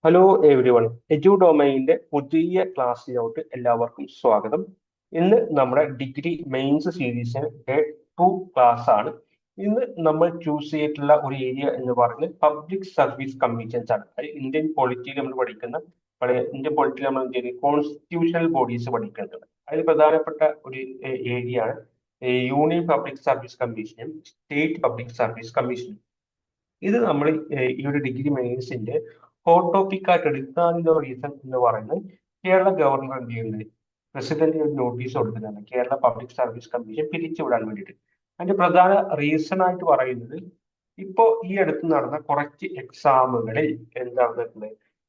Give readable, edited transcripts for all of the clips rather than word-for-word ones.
Hello every one. ഡൊമൈനിന്റെ പുതിയ ക്ലാസ്സിലോട്ട് എല്ലാവർക്കും സ്വാഗതം. ഇന്ന് നമ്മുടെ ഡിഗ്രി മെയിൻസ് സീരീസിന് ഡേ 2 ക്ലാസ് ആണ്. ഇന്ന് നമ്മൾ ചൂസ് ചെയ്തിട്ടുള്ള ഒരു ഏരിയ എന്ന് പറയുന്നത് പബ്ലിക് സർവീസ് കമ്മീഷൻസ് ആണ്. അത് ഇന്ത്യൻ പൊളിറ്റിയിൽ നമ്മൾ പഠിക്കുന്ന ഇന്ത്യൻ പൊളിറ്റിയിൽ നമ്മൾ എന്ത് ചെയ്യുന്നത് കോൺസ്റ്റിറ്റ്യൂഷണൽ ബോഡീസ് പഠിക്കുന്നുണ്ട്. അതിൽ പ്രധാനപ്പെട്ട ഒരു ഏരിയ ആണ് യൂണിയൻ പബ്ലിക് സർവീസ് കമ്മീഷനും സ്റ്റേറ്റ് പബ്ലിക് സർവീസ് കമ്മീഷനും. ഇത് നമ്മൾ ഈ ഒരു ഡിഗ്രി മെയിൻസിന്റെ ഹോട്ട് ടോപ്പിക് ആയിട്ട് എടുക്കാനുള്ള റീസൺ എന്ന് പറയുന്നത് കേരള ഗവർണർ എന്ത് ചെയ്യുന്നത് പ്രസിഡന്റ് ഒരു നോട്ടീസ് കൊടുക്കുന്നുണ്ട് കേരള പബ്ലിക് സർവീസ് കമ്മീഷൻ പിരിച്ചുവിടാൻ വേണ്ടിയിട്ട്. അതിന്റെ പ്രധാന റീസൺ ആയിട്ട് പറയുന്നത് ഇപ്പോ ഈ അടുത്ത് നടന്ന കുറച്ച് എക്സാമുകളിൽ എന്താ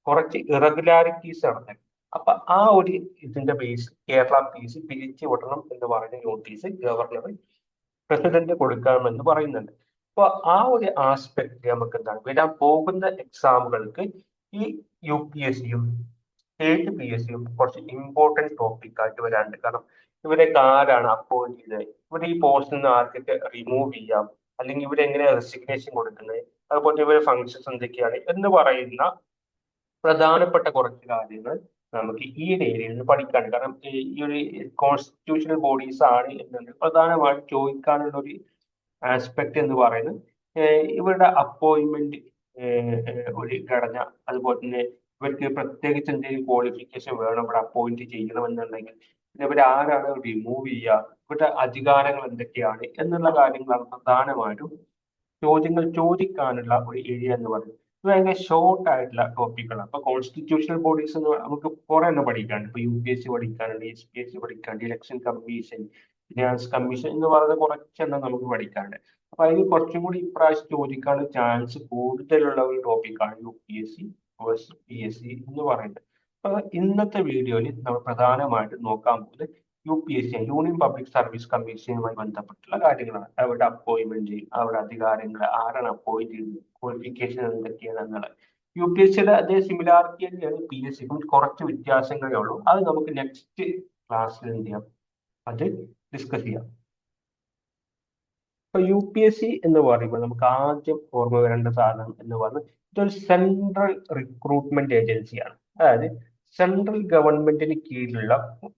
കുറച്ച് ഇറഗുലാരിറ്റീസ് നടന്നത്. അപ്പൊ ആ ഒരു ഇതിന്റെ ബേസ് കേരള പി.എസ്.സി പിരിച്ചുവിടണം എന്ന് പറയുന്ന നോട്ടീസ് ഗവർണർ പ്രസിഡന്റ് കൊടുക്കാമെന്ന് പറയുന്നുണ്ട്. അപ്പൊ ആ ഒരു ആസ്പെക്ട് നമുക്ക് എന്താണ് വരാൻ പോകുന്ന എക്സാമുകൾക്ക് ഈ UPSC-യും സ്റ്റേറ്റ് PSC-യും കുറച്ച് ഇമ്പോർട്ടൻറ്റ് ടോപ്പിക് ആയിട്ട് വരാനുണ്ട്. കാരണം ഇവരൊക്കെ ആരാണ് അപ്പോയിന്റ് ചെയ്തത്, ഇവരെ ഈ പോസ്റ്റിൽ നിന്ന് ആർക്കൊക്കെ റിമൂവ് ചെയ്യാം, അല്ലെങ്കിൽ ഇവരെങ്ങനെ റെസിഗ്നേഷൻ കൊടുക്കുന്നത്, അതുപോലെ ഇവരെ ഫങ്ഷൻസ് എന്തൊക്കെയാണ് എന്ന് പറയുന്ന പ്രധാനപ്പെട്ട കുറച്ച് കാര്യങ്ങൾ നമുക്ക് ഈ ഒരു ഏരിയയിൽ നിന്ന് പഠിക്കാനുണ്ട്. കാരണം ഈ ഒരു കോൺസ്റ്റിറ്റ്യൂഷണൽ ബോഡീസ് ആണ് എന്നുണ്ടെങ്കിൽ പ്രധാനമായിട്ട് ചോദിക്കാനുള്ള ഒരു ആസ്പെക്ട് എന്ന് പറയുന്നത് ഇവരുടെ അപ്പോയിന്റ്മെന്റ് ഒരു ഘടന, അതുപോലെ തന്നെ ഇവർക്ക് പ്രത്യേകിച്ച് എന്തെങ്കിലും ക്വാളിഫിക്കേഷൻ വേണം ഇവിടെ അപ്പോയിന്റ് ചെയ്യണമെന്നുണ്ടെങ്കിൽ, പിന്നെ ഇവർ ആരാണ് റിമൂവ് ചെയ്യുക, ഇവരുടെ അധികാരങ്ങൾ എന്തൊക്കെയാണ് എന്നുള്ള കാര്യങ്ങളാണ് പ്രധാനമായിട്ടും ചോദ്യങ്ങൾ ചോദിക്കാനുള്ള ഒരു ഏരിയ എന്ന് പറയുന്നത്. ഇത് ഭയങ്കര ഷോർട്ട് ആയിട്ടുള്ള ടോപ്പിക്കുകളാണ്. അപ്പൊ കോൺസ്റ്റിറ്റ്യൂഷണൽ ബോഡീസ് എന്ന് നമുക്ക് കുറെ എണ്ണം പഠിക്കാനുണ്ട്. ഇപ്പൊ UPSC പഠിക്കാനുണ്ട്, SPSC പഠിക്കാനുണ്ട്, ഇലക്ഷൻ കമ്മീഷൻ, ഫിനാൻസ് കമ്മീഷൻ എന്ന് പറയുന്ന കുറച്ചെണ്ണം നമുക്ക് പഠിക്കാനുണ്ട്. അപ്പൊ അതിന് കുറച്ചും കൂടി ഇപ്രാവശ്യം ചോദിക്കാനുള്ള ചാൻസ് കൂടുതലുള്ള ഒരു ടോപ്പിക്കാണ് UPSC വേഴ്സസ് PSC എന്ന് പറയുന്നത്. അപ്പൊ ഇന്നത്തെ വീഡിയോയിൽ നമ്മൾ പ്രധാനമായിട്ട് നോക്കാൻ പോകുന്നത് UPSC യൂണിയൻ പബ്ലിക് സർവീസ് കമ്മീഷനുമായി ബന്ധപ്പെട്ടുള്ള കാര്യങ്ങളാണ്. അവരുടെ അപ്പോയിന്റ്മെന്റ്, അവരുടെ അധികാരങ്ങൾ, ആരാണ് അപ്പോയിന്റ് ചെയ്യുന്നത്, ക്വാളിഫിക്കേഷൻ എന്തൊക്കെയാണ് എന്നുള്ളത്. UPSC-യുടെ അതേ സിമിലാരിറ്റി തന്നെയാണ് PSC-ക്കും, കുറച്ച് വ്യത്യാസങ്ങളേ ഉള്ളൂ. അത് നമുക്ക് നെക്സ്റ്റ് ക്ലാസ്സിൽ എന്ത് ചെയ്യാം, അത് ഡിസ്കസ് ചെയ്യാം. ഇപ്പൊ UPSC എന്ന് പറയുമ്പോൾ നമുക്ക് ആദ്യം ഓർമ്മ വരേണ്ട സാധനം എന്ന് പറഞ്ഞാൽ ഇതൊരു സെൻട്രൽ റിക്രൂട്ട്മെന്റ് ഏജൻസിയാണ്. അതായത് സെൻട്രൽ ഗവൺമെന്റിന് കീഴിലുള്ള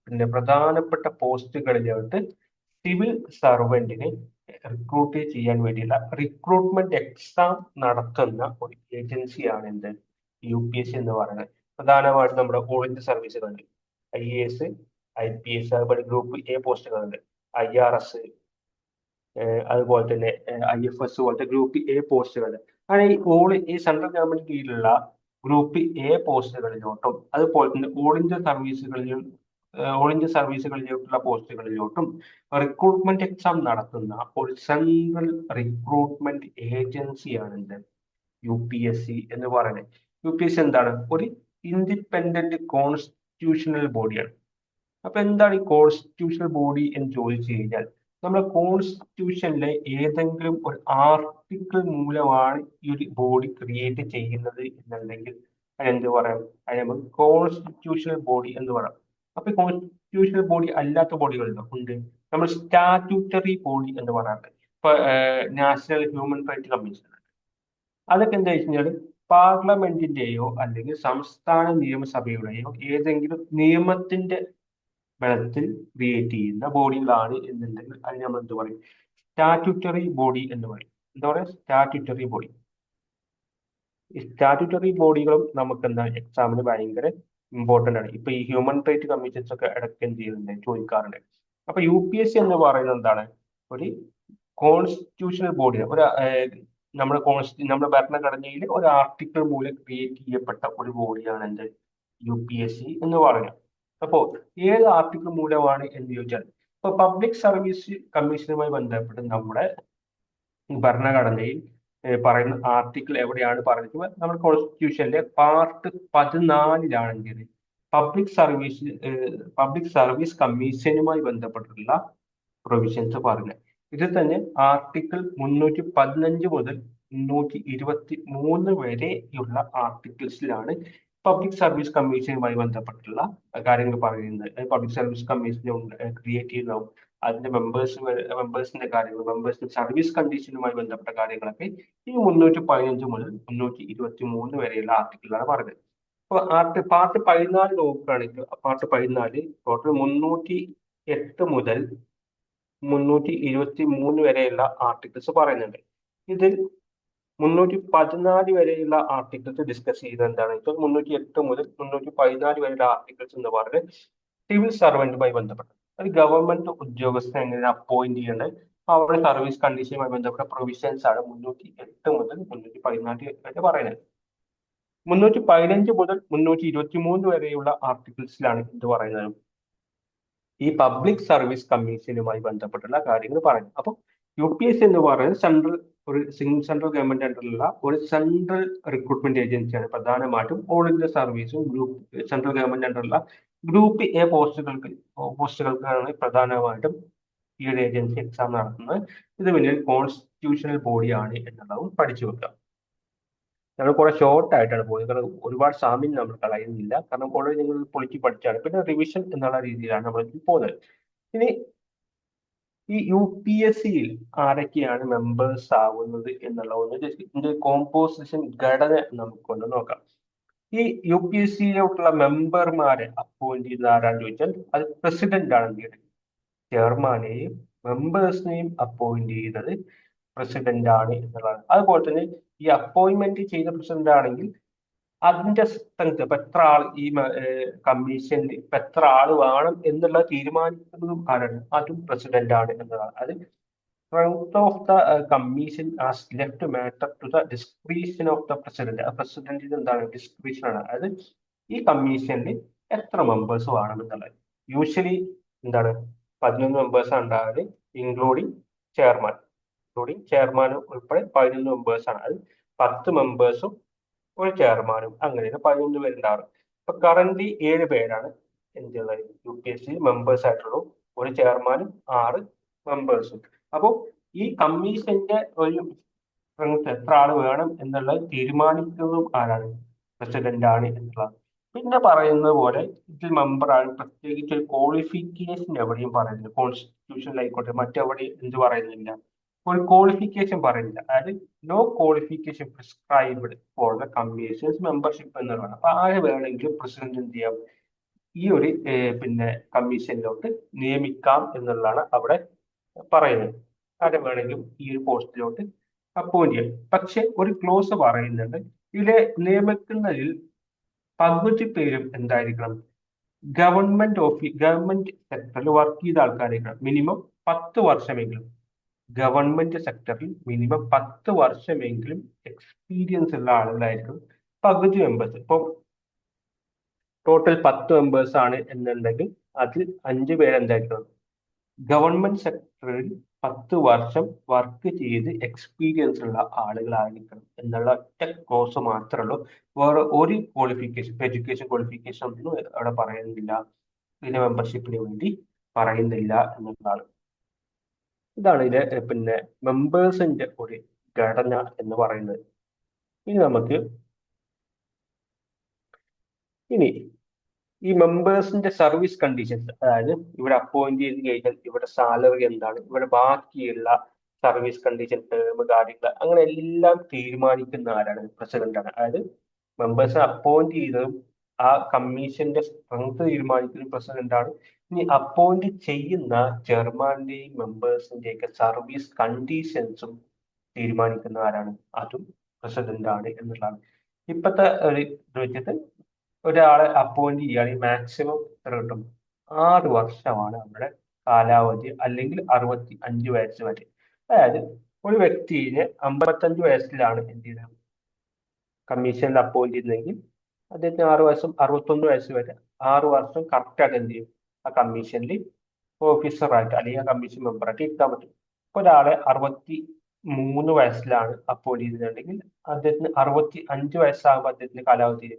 പിന്നെ പ്രധാനപ്പെട്ട പോസ്റ്റുകളിലോട്ട് സിവിൽ സർവന്റിനെ റിക്രൂട്ട് ചെയ്യാൻ വേണ്ടിയുള്ള റിക്രൂട്ട്മെന്റ് എക്സാം നടത്തുന്ന ഒരു ഏജൻസിയാണ് എന്ത് UPSC എന്ന് പറയുന്നത്. പ്രധാനമായിട്ടും നമ്മുടെ ഓൾ ഇന്ത്യ സർവീസുകളുണ്ട്, IAS, IPS, അതുപോലെ ഗ്രൂപ്പ് A പോസ്റ്റുകളുണ്ട്, IRS, അതുപോലെ തന്നെ IFS പോലത്തെ ഗ്രൂപ്പ് A പോസ്റ്റുകൾ. അങ്ങനെ ഈ സെൻട്രൽ ഗവൺമെന്റ് കീഴിലുള്ള ഗ്രൂപ്പ് A പോസ്റ്റുകളിലോട്ടും അതുപോലെ തന്നെ ഓൾ ഇന്ത്യ സർവീസുകളിലോട്ടുള്ള പോസ്റ്റുകളിലോട്ടും റിക്രൂട്ട്മെന്റ് എക്സാം നടത്തുന്ന ഒരു സെൻട്രൽ റിക്രൂട്ട്മെന്റ് ഏജൻസിയാണ് എന്ത് UPSC എന്ന് പറയുന്നത്. UPSC എന്താണ്? ഒരു ഇൻഡിപെൻഡന്റ് കോൺസ്റ്റിറ്റ്യൂഷണൽ ബോഡിയാണ്. അപ്പൊ എന്താണ് ഈ കോൺസ്റ്റിറ്റ്യൂഷണൽ ബോഡി എന്ന് ചോദിച്ചു കഴിഞ്ഞാൽ, നമ്മുടെ കോൺസ്റ്റിറ്റ്യൂഷനിലെ ഏതെങ്കിലും ഒരു ആർട്ടിക്കിൾ മൂലമാണ് ഈ ഒരു ബോഡി ക്രിയേറ്റ് ചെയ്യുന്നത് എന്നുണ്ടെങ്കിൽ അതിനെന്ത് പറയാം, അതിന് നമുക്ക് കോൺസ്റ്റിറ്റ്യൂഷണൽ ബോഡി എന്ന് പറയാം. അപ്പൊ കോൺസ്റ്റിറ്റ്യൂഷണൽ ബോഡി അല്ലാത്ത ബോഡികളുണ്ടോ? ഉണ്ട്. നമ്മൾ സ്റ്റാറ്റ്യൂട്ടറി ബോഡി എന്ന് പറയാറുണ്ട്. ഇപ്പൊ നാഷണൽ ഹ്യൂമൻ റൈറ്റ് കമ്മീഷൻ, അതൊക്കെ എന്താ വെച്ച് കഴിഞ്ഞാൽ പാർലമെന്റിന്റെയോ അല്ലെങ്കിൽ സംസ്ഥാന നിയമസഭയുടെയോ ഏതെങ്കിലും നിയമത്തിന്റെ ബലത്തിൽ ക്രിയേറ്റ് ചെയ്യുന്ന ബോഡികളാണ് എന്നുണ്ടെങ്കിൽ അതിന് നമ്മൾ എന്ത് പറയും, സ്റ്റാറ്റ്യൂട്ടറി ബോഡി എന്ന് പറയും. എന്താ പറയുക, സ്റ്റാറ്റ്യൂട്ടറി ബോഡി. ഈ സ്റ്റാറ്റ്യൂട്ടറി ബോഡികളും നമുക്ക് എന്താ എക്സാമിന് ഭയങ്കര ഇമ്പോർട്ടന്റ് ആണ്. ഇപ്പൊ ഈ ഹ്യൂമൻ റൈറ്റ് കമ്മീഷൻസ് ഒക്കെ ഇടയ്ക്ക് എന്ത് ചെയ്യുന്നുണ്ട്, ചോദിക്കാറുണ്ട്. അപ്പൊ UPSC എന്ന് പറയുന്നത് എന്താണ്, ഒരു കോൺസ്റ്റിറ്റ്യൂഷണൽ ബോഡി, നമ്മുടെ ഭരണഘടനയിൽ ഒരു ആർട്ടിക്കിൾ മൂലം ക്രിയേറ്റ് ചെയ്യപ്പെട്ട ഒരു ബോഡിയാണ് എന്ത് UPSC എന്ന് പറയുന്നത്. അപ്പോ ഏത് ആർട്ടിക്കിൾ മൂലമാണ് എന്ന് ചോദിച്ചാൽ, ഇപ്പൊ പബ്ലിക് സർവീസ് കമ്മീഷനുമായി ബന്ധപ്പെട്ട് നമ്മുടെ ഭരണഘടനയിൽ പറയുന്ന ആർട്ടിക്കിൾ എവിടെയാണ് പറഞ്ഞത്, നമ്മുടെ കോൺസ്റ്റിറ്റ്യൂഷനിലെ പാർട്ട് 14 പബ്ലിക് സർവീസ് കമ്മീഷനുമായി ബന്ധപ്പെട്ടിട്ടുള്ള പ്രൊവിഷൻസ് പറഞ്ഞത്. ഇതിൽ തന്നെ ആർട്ടിക്കിൾ 315 മുതൽ 323 വരെയുള്ള ആർട്ടിക്കിൾസിലാണ് പബ്ലിക് സർവീസ് കമ്മീഷനുമായി ബന്ധപ്പെട്ടുള്ള കാര്യങ്ങൾ പറയുന്നത്. പബ്ലിക് സർവീസ് കമ്മീഷൻ ക്രിയേറ്റ് ചെയ്യുന്നതും അതിന്റെ മെമ്പേഴ്സിന്റെ കാര്യങ്ങൾ, മെമ്പേഴ്സിന്റെ സർവീസ് കണ്ടീഷനുമായി ബന്ധപ്പെട്ട കാര്യങ്ങളൊക്കെ ഈ 315 മുതൽ 323 വരെയുള്ള ആർട്ടിക്കിളാണ് പറയുന്നത്. ഇപ്പൊ പാർട്ട് 14 നോക്കുകയാണെങ്കിൽ പാർട്ട് 14 ടോട്ടൽ 308 മുതൽ 323 വരെയുള്ള ആർട്ടിക്കിൾസ് പറയുന്നുണ്ട്. ഇതിൽ 314 വരെയുള്ള ആർട്ടിക്കിൾസ് ഡിസ്കസ് ചെയ്തത് എന്താണ് വെച്ചാൽ 308 മുതൽ 314 വരെയുള്ള ആർട്ടിക്കിൾസ് എന്ന് പറയുന്നത് സിവിൽ സർവന്റുമായി ബന്ധപ്പെട്ട അത് ഗവൺമെന്റ് ഉദ്യോഗസ്ഥനെ എങ്ങനെ അപ്പോയിന്റ് ചെയ്യേണ്ടത് അവരുടെ സർവീസ് കണ്ടീഷനുമായി ബന്ധപ്പെട്ട പ്രൊവിഷൻസ് ആണ് 308 മുതൽ 314 വരെ പറയുന്നത്. 315 മുതൽ 323 വരെയുള്ള ആർട്ടിക്കിൾസിലാണ് എന്ത് പറയുന്നത് ഈ പബ്ലിക് സർവീസ് കമ്മീഷനുമായി ബന്ധപ്പെട്ടുള്ള കാര്യങ്ങൾ പറയുന്നത്. അപ്പൊ UPSC എന്ന് പറയുന്നത് സെൻട്രൽ ഗവൺമെന്റ് അണ്ടറിലുള്ള ഒരു സെൻട്രൽ റിക്രൂട്ട്മെന്റ് ഏജൻസിയാണ്. പ്രധാനമായിട്ടും ഓൾ ഇന്ത്യ സർവീസും സെൻട്രൽ ഗവൺമെന്റ് അണ്ടറിലുള്ള ഗ്രൂപ്പ് എ പോസ്റ്റുകൾക്കാണ് പ്രധാനമായിട്ടും ഈ ഒരു ഏജൻസി എക്സാം നടത്തുന്നത്. ഇത് പിന്നെ കോൺസ്റ്റിറ്റ്യൂഷണൽ ബോഡിയാണ് എന്നുള്ളതും പഠിച്ചു വെക്കാം. നമ്മൾ കുറെ ഷോർട്ട് ആയിട്ടാണ് പോകുന്നത്, കാരണം ഒരുപാട് സമയം നമ്മൾ കളയുന്നില്ല, കാരണം ഓൾറെഡി നിങ്ങൾ പൊളിച്ച് പഠിച്ചാണ്. പിന്നെ റിവിഷൻ എന്നുള്ള രീതിയിലാണ് നമ്മൾ പോകുന്നത്. ഇനി ഈ UPSCയിൽ ആരൊക്കെയാണ് മെമ്പേഴ്സ് ആവുന്നത് എന്നുള്ള ഇതിന്റെ കോമ്പോസിഷൻ ഘടന നമുക്കൊന്ന് നോക്കാം. ഈ UPSCയിലോട്ടുള്ള മെമ്പർമാരെ അപ്പോയിന്റ് ചെയ്യുന്ന ആരാന്ന് ചോദിച്ചാൽ അത് പ്രസിഡന്റ് ആണ്. ചെയർമാനെയും മെമ്പേഴ്സിനെയും അപ്പോയിന്റ് ചെയ്യുന്നത് പ്രസിഡന്റ് ആണ് എന്നുള്ളതാണ്. അതുപോലെ തന്നെ ഈ അപ്പോയിന്റ്മെന്റ് ചെയ്ത പ്രസിഡന്റ് ആണെങ്കിൽ അതിന്റെ സ്ട്രെങ്ത് ഇപ്പൊ എത്ര ആൾ ഈ കമ്മീഷനിൽ ഇപ്പൊ എത്ര ആൾ വേണം എന്നുള്ള തീരുമാനിക്കുന്നതും ആരാണ്? അതും പ്രസിഡന്റ് ആണ് എന്നതാണ്. അത് strength of the commission as left matter to the description of the president. പ്രസിഡന്റിന് എന്താണ് ഡിസ്ക്രിപ്ഷൻ ആണ്. അതായത് ഈ കമ്മീഷനിൽ എത്ര മെമ്പേഴ്സ് വേണം എന്നുള്ളത്. യൂഷ്വലി എന്താണ് 11 മെമ്പേഴ്സ് ഉണ്ടാകുന്നത്, ഇൻക്ലൂഡിങ് ചെയർമാനും ഉൾപ്പെടെ 11 മെമ്പേഴ്സ് ആണ്. അത് 10 മെമ്പേഴ്സും ഒരു ചെയർമാനും അങ്ങനെയാണ് 11 പേരുണ്ടാവും. ഇപ്പൊ കറന്റ് 7 പേരാണ് എന്തുള്ളത് UPSC മെമ്പേഴ്സ് ആയിട്ടുള്ളൂ, ഒരു ചെയർമാനും 6 മെമ്പേഴ്സും. അപ്പോൾ ഈ കമ്മീഷന്റെ ഒരു സ്ട്രെങ്ത് എത്ര ആൾ വേണം എന്നുള്ളത് തീരുമാനിക്കുന്നതും ആരാണ്? പ്രസിഡന്റ് ആണ് എന്നുള്ളത്. പിന്നെ പറയുന്നത് പോലെ ഇതിൽ മെമ്പറാണ് പ്രത്യേകിച്ച് ഒരു ക്വാളിഫിക്കേഷൻ എവിടെയും പറയുന്നില്ല. കോൺസ്റ്റിറ്റ്യൂഷനിലായിക്കോട്ടെ മറ്റെവിടെയും എന്ത് പറയുന്നില്ല, ഒരു ക്വാളിഫിക്കേഷൻ പറയുന്നില്ല. അതായത് no qualification prescribed for the commission's membership എന്നുള്ളതാണ്. അപ്പൊ ആര് വേണമെങ്കിലും പ്രസിഡന്റ് എന്ത് ചെയ്യാം, ഈ ഒരു പിന്നെ കമ്മീഷനിലോട്ട് നിയമിക്കാം എന്നുള്ളതാണ് അവിടെ പറയുന്നത്. ആരെ വേണമെങ്കിലും ഈ ഒരു പോസ്റ്റിലോട്ട് അപ്പോയിന്റ് ചെയ്യാം. പക്ഷെ ഒരു ക്ലോസ് പറയുന്നുണ്ട്, ഇതിലെ നിയമിക്കുന്നതിൽ പകുതി പേരും എന്തായിരിക്കണം, ഗവൺമെന്റ് സെക്ടറിൽ വർക്ക് ചെയ്ത ആൾക്കാരായിരിക്കണം. മിനിമം 10 വർഷമെങ്കിലും ഗവൺമെന്റ് സെക്ടറിൽ മിനിമം 10 വർഷമെങ്കിലും എക്സ്പീരിയൻസ് ഉള്ള ആളുകളായിരിക്കും പകുതി മെമ്പേഴ്സ്. ഇപ്പൊ ടോട്ടൽ 10 മെമ്പേഴ്സ് ആണ് എന്നുണ്ടെങ്കിൽ അതിൽ 5 പേര് എന്തായിരിക്കണം, ഗവൺമെന്റ് സെക്ടറിൽ 10 വർഷം വർക്ക് ചെയ്ത് എക്സ്പീരിയൻസ് ഉള്ള ആളുകളായിരിക്കണം എന്നുള്ള ഒറ്റ ക്ലോസ് മാത്രമേ ഉള്ളൂ. വേറെ ഒരു ക്വാളിഫിക്കേഷൻ, എഡ്യൂക്കേഷൻ ക്വാളിഫിക്കേഷൻ ഒന്നും അവിടെ പറയുന്നില്ല, ഇതിന്റെ മെമ്പർഷിപ്പിന് വേണ്ടി പറയുന്നില്ല എന്നുള്ളതാണ്. ഇതാണ് ഇതിലെ പിന്നെ മെമ്പേഴ്സിന്റെ ഒരു ഘടന എന്ന് പറയുന്നത്. ഇനി ഈ മെമ്പേഴ്സിന്റെ സർവീസ് കണ്ടീഷൻസ്, അതായത് ഇവിടെ അപ്പോയിന്റ് ചെയ്ത് കഴിഞ്ഞാൽ ഇവിടെ സാലറി എന്താണ്, ഇവിടെ ബാക്കിയുള്ള സർവീസ് കണ്ടീഷൻ, ടേം, കാര്യങ്ങൾ അങ്ങനെ എല്ലാം തീരുമാനിക്കുന്ന ആരാണ്? പ്രസിഡന്റ് ആണ്. അതായത് മെമ്പേഴ്സിനെ അപ്പോയിന്റ് ചെയ്തതും ആ കമ്മീഷന്റെ സ്ട്രെങ്ത് തീരുമാനിക്കുന്ന പ്രസിഡന്റ് ആണ്. ഇനി അപ്പോയിന്റ് ചെയ്യുന്ന ചെയർമാന്റെയും മെമ്പേഴ്സിന്റെയും ഒക്കെ സർവീസ് കണ്ടീഷൻസും തീരുമാനിക്കുന്ന ആരാണ്? അതും പ്രസിഡന്റ് ആണ് എന്നുള്ളതാണ്. ഇപ്പോഴത്തെ ഒരു ഇത് വെച്ചിട്ട് ഒരാളെ അപ്പോയിന്റ് ചെയ്യുകയാണെങ്കിൽ മാക്സിമം എത്ര കിട്ടും? 6 വർഷമാണ് നമ്മുടെ കാലാവധി, അല്ലെങ്കിൽ 65 വയസ്സ് വരെ. അതായത് ഒരു വ്യക്തിയെ 55 വയസ്സിലാണ് എന്ത് ചെയ്യുന്നത് കമ്മീഷനിൽ അപ്പോയിന്റ് ചെയ്യുന്നതെങ്കിൽ അദ്ദേഹത്തിന് 6 വർഷം 61 വയസ്സ് വരെ 6 വർഷം കറക്റ്റായിട്ട് എന്ത് ചെയ്യും ആ കമ്മീഷനിൽ ഓഫീസറായിട്ട് അല്ലെങ്കിൽ ആ കമ്മീഷൻ മെമ്പറായിട്ട് ഇരിക്കാൻ പറ്റും. ഇപ്പൊ ഒരാളെ 63 വയസ്സിലാണ് അപ്പോയിന്റ് ചെയ്തിട്ടുണ്ടെങ്കിൽ അദ്ദേഹത്തിന് 65 വയസ്സാകുമ്പോൾ അദ്ദേഹത്തിന് കാലാവധി.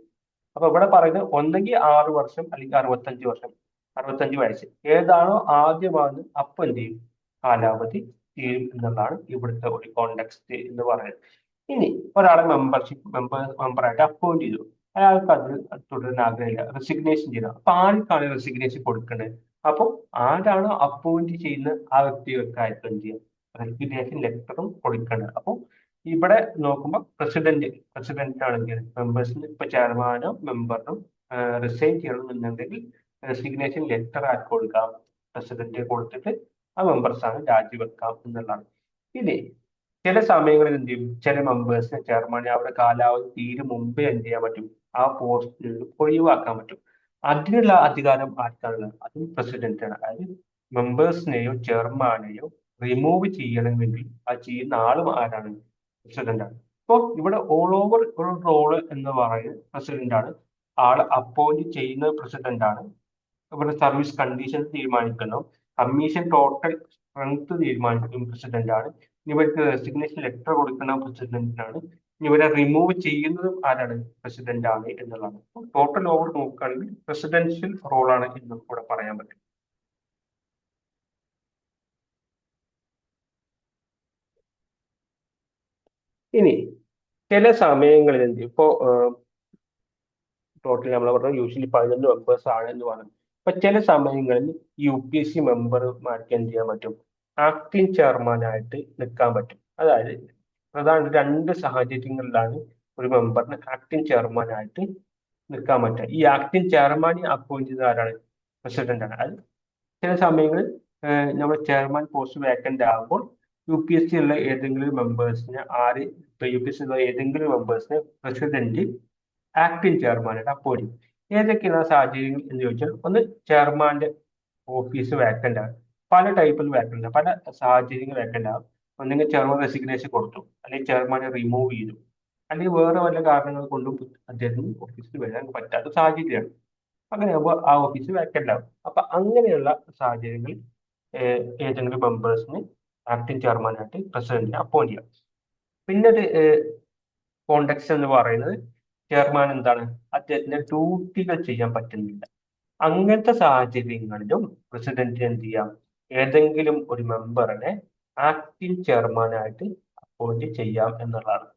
അപ്പൊ ഇവിടെ പറയുന്നത് ഒന്നെങ്കിൽ 6 വർഷം അല്ലെങ്കിൽ 65 വർഷം, 65 വയസ്സ് ഏതാണോ ആദ്യമാണ് അപ്പൊ എന്ത് ചെയ്യും കാലാവധി തീരും എന്നുള്ളതാണ് ഇവിടുത്തെ ഒരു കോണ്ടെക്സ്റ്റ് എന്ന് പറയുന്നത്. ഇനി ഒരാളെ മെമ്പറായിട്ട് അപ്പോയിന്റ് ചെയ്തു, അയാൾക്ക് അത് തുടരാൻ ആഗ്രഹമില്ല, റെസിഗ്നേഷൻ ചെയ്യണം. അപ്പൊ ആർക്കാണ് റെസിഗ്നേഷൻ കൊടുക്കേണ്ടത്? അപ്പൊ ആരാണോ അപ്പോയിന്റ് ചെയ്യുന്ന ആ വ്യക്തികൾക്കായിരിക്കും എന്ത് ചെയ്യാം റെസിഗ്നേഷൻ ലെറ്ററും കൊടുക്കേണ്ടത്. അപ്പോൾ ഇവിടെ നോക്കുമ്പോൾ പ്രസിഡന്റ് ആണെങ്കിൽ മെമ്പേഴ്സിന് ഇപ്പൊ ചെയർമാനോ മെമ്പറിനും റിസൈൻ ചെയ്യണമെന്നുണ്ടെങ്കിൽ റെസിഗ്നേഷൻ ലെറ്റർ ആർക്ക് കൊടുക്കാം, പ്രസിഡന്റ് കൊടുത്തിട്ട് ആ മെമ്പേഴ്സാണ് രാജിവെക്കാം എന്നുള്ളതാണ്. ഇനി ചില സമയങ്ങളിൽ എന്ത് ചെയ്യും, ചില മെമ്പേഴ്സിന് ചെയർമാനെ അവരുടെ കാലാവധി തീരും മുമ്പേ എന്ത് ചെയ്യാൻ പറ്റും, ആ പോസ്റ്റിൽ നിന്ന് ഒഴിവാക്കാൻ പറ്റും. അതിനുള്ള അധികാരം ആർക്കാണുള്ളത്? അതും പ്രസിഡന്റാണ്. അതായത് മെമ്പേഴ്സിനെയോ ചെയർമാനെയോ റിമൂവ് ചെയ്യണമെങ്കിൽ അത് ചെയ്യുന്ന ആളും ആരാണ്? പ്രസിഡന്റാണ്. അപ്പോൾ ഇവിടെ ഓൾ ഓവർ ഒരു റോള് എന്ന് പറയുന്നത് പ്രസിഡന്റാണ്. ആള് അപ്പോയിന്റ് ചെയ്യുന്നത് പ്രസിഡന്റാണ്. ഇവിടെ സർവീസ് കണ്ടീഷൻ തീരുമാനിക്കുന്നു. കമ്മീഷൻ ടോട്ടൽ സ്ട്രെങ്ത് തീരുമാനിക്കുന്നത് പ്രസിഡന്റാണ്. ഇവർക്ക് റെസിഗ്നേഷൻ ലെറ്റർ കൊടുക്കുന്ന പ്രസിഡന്റിനാണ്. ഇവരെ റിമൂവ് ചെയ്യുന്നതും ആരാണ്? പ്രസിഡന്റ് ആണ് എന്നുള്ളതാണ്. ടോട്ടൽ ഓവർ നോക്കുകയാണെങ്കിൽ പ്രസിഡൻഷ്യൽ റോളാണ് എന്ന് കൂടെ പറയാൻ പറ്റും. ഇനി ചില സമയങ്ങളിൽ എന്ത് ഇപ്പോ ടോട്ടൽ നമ്മൾ പറഞ്ഞു യൂഷ്വലി 11 മെമ്പേഴ്സ് ആണ് എന്ന് പറഞ്ഞു. അപ്പൊ ചില സമയങ്ങളിൽ UPSC മെമ്പർമാർക്ക് എന്ത് ചെയ്യാൻ പറ്റും, ആക്ടിംഗ് ചെയർമാനായിട്ട് നിൽക്കാൻ പറ്റും. അതായത് പ്രധാന 2 സാഹചര്യങ്ങളിലാണ് ഒരു മെമ്പറിന് ആക്ടിംഗ് ചെയർമാനായിട്ട് നിൽക്കാൻ പറ്റുക. ഈ ആക്ടിംഗ് ചെയർമാനെ അപ്പോയിന്റ് ചെയ്ത ആരാണ്? പ്രസിഡന്റാണ്. അത് ചില സമയങ്ങളിൽ നമ്മുടെ ചെയർമാൻ പോസ്റ്റ് വേക്കന്റ് ആകുമ്പോൾ UPSC ഉള്ള ഏതെങ്കിലും മെമ്പേഴ്സിനെ UPSC ഉള്ള ഏതെങ്കിലും മെമ്പേഴ്സിനെ പ്രസിഡന്റ് ആക്ടിംഗ് ചെയർമാനായിട്ട് അപ്പോയിന്റ് ചെയ്യും. ഏതൊക്കെയാണ് സാഹചര്യങ്ങൾ എന്ന് ചോദിച്ചാൽ, ഒന്ന് ചെയർമാന്റെ ഓഫീസ് വേക്കന്റ് ആണ്. പല ടൈപ്പിൽ വേക്കന്റ്, പല സാഹചര്യങ്ങൾ വേക്കന്റ് ആകും. ഒന്നെങ്കിൽ ചെയർമാൻ റെസിഗ്നേഷൻ കൊടുത്തു, അല്ലെങ്കിൽ ചെയർമാനെ റിമൂവ് ചെയ്തു, അല്ലെങ്കിൽ വേറെ വല്ല കാരണങ്ങൾ കൊണ്ടും അദ്ദേഹത്തിന് ഓഫീസിൽ വരാൻ പറ്റാത്ത സാഹചര്യമാണ്. അങ്ങനെയാകുമ്പോൾ ആ ഓഫീസ് വേക്കന്റ് ആകും. അപ്പൊ അങ്ങനെയുള്ള സാഹചര്യങ്ങളിൽ ഏതെങ്കിലും മെമ്പേഴ്സിന് ആക്ടിംഗ് ചെയർമാനായിട്ട് പ്രസിഡന്റിനെ അപ്പോയിന്റ് ചെയ്യാം. പിന്നെ ഒരു കോണ്ടെക്സ്റ്റ് എന്ന് പറയുന്നത് ചെയർമാൻ എന്താണ്, അദ്ദേഹത്തിന്റെ ഡ്യൂട്ടികൾ ചെയ്യാൻ പറ്റുന്നില്ല. അങ്ങനത്തെ സാഹചര്യങ്ങളിലും പ്രസിഡന്റ് എന്ത് ചെയ്യാം, ഏതെങ്കിലും ഒരു മെമ്പറിനെ ആക്ടിംഗ് ചെയർമാനായിട്ട് അപ്പോയിന്റ് ചെയ്യാം എന്നുള്ളതാണ്.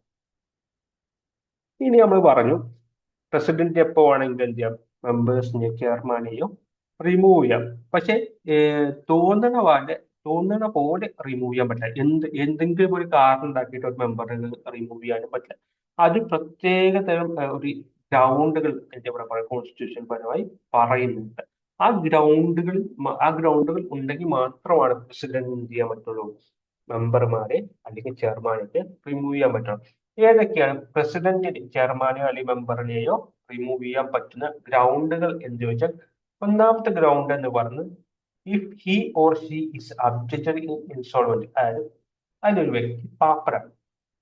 ഇനി നമ്മൾ പറഞ്ഞു പ്രസിഡന്റ് എപ്പോ വേണമെങ്കിലും എന്ത് ചെയ്യാം, മെമ്പേഴ്സിനെ ചെയർമാനെയോ റിമൂവ് ചെയ്യാം. പക്ഷെ തോന്നണ പോലെ റിമൂവ് ചെയ്യാൻ പറ്റില്ല. എന്തെങ്കിലും ഒരു കാരണം ഉണ്ടാക്കിയിട്ട് ഒരു മെമ്പറിനെ റിമൂവ് ചെയ്യാനും പറ്റില്ല. അത് പ്രത്യേക തരം ഒരു ഗ്രൗണ്ടുകൾ എന്താ പറയുക കോൺസ്റ്റിറ്റ്യൂഷൻ പരമായി പറയുന്നുണ്ട്. ആ ഗ്രൗണ്ടുകൾ ഉണ്ടെങ്കിൽ മാത്രമാണ് പ്രസിഡന്റ് എന്ത് ചെയ്യാൻ പറ്റുള്ളൂ, മെമ്പർമാരെ അല്ലെങ്കിൽ ചെയർമാനൊക്കെ റിമൂവ് ചെയ്യാൻ പറ്റുള്ളൂ. ഏതൊക്കെയാണ് പ്രസിഡന്റിന് ചെയർമാനെയോ അല്ലെങ്കിൽ മെമ്പറിനെയോ റിമൂവ് ചെയ്യാൻ പറ്റുന്ന ഗ്രൗണ്ടുകൾ എന്ന് ചോദിച്ചാൽ, ഒന്നാമത്തെ ഗ്രൗണ്ട് എന്ന് പറഞ്ഞ് if he or she is objected in insolvent, അതായത് അതിലൊരു വ്യക്തി പാപ്പരാണ്,